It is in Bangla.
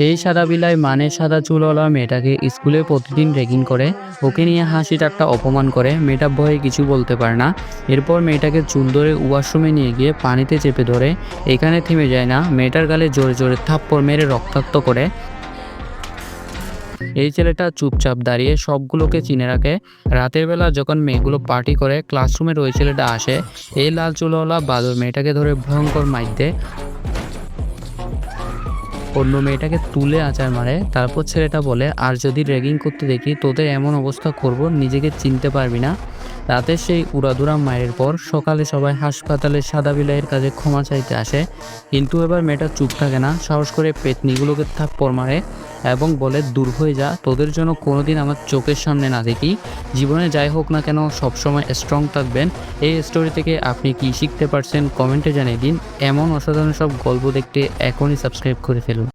এই সাদা বিলাই মানে সাদা চুলওয়ালা মেয়েটাকে স্কুলে প্রতিদিন র্যাগিং করে, ওকে নিয়ে হাসি ঠাট্টা অপমান করে। মেয়েটা ভয়ে কিছু বলতে পারে না। এরপর মেয়েটাকে চুল ধরে ওয়াশরুমে নিয়ে গিয়ে পানিতে চেপে ধরে। এখানে থেমে যায় না, মেয়েটার গালে জোরে জোরে থাপ্পড় মেরে রক্তাক্ত করে। এই ছেলেটা চুপচাপ দাঁড়িয়ে সবগুলোকে চিনে রাখে। রাতের বেলা যখন মেয়েগুলো পার্টি করে, ক্লাসরুমের ওই ছেলেটা আসে। এই লাল চুলওয়ালা বাদর মেয়েটাকে ধরে ভয়ঙ্কর মাইর দেয়। অন্য মেয়েটাকে তুলে আছাড় মারে। তারপর ছেলেটা বলে, আর যদি র্যাগিং করতে দেখি তোদের এমন অবস্থা করব নিজেকে চিনতে পারবি না। রাতে সেই উড়াধুরা মায়ের পর সকালে সবাই হাসপাতালে সাদা বিলাইয়ের কাছে ক্ষমা চাইতে আসে। কিন্তু এবার মেয়েটা চুপ থাকে না, সাহস করে পেতনিগুলোকে থাপ্পড় মারে এবং বলে, দূর হয়ে যা, তোদের জন্য কোনোদিন আমার চোখের সামনে না দেখি। জীবনে যাই হোক না কেন সবসময় স্ট্রং থাকবেন। এই স্টোরি থেকে আপনি কি শিখতে পারছেন কমেন্টে জানিয়ে দিন। এমন অসাধারণ সব গল্প দেখতে এখনই সাবস্ক্রাইব করে ফেলুন।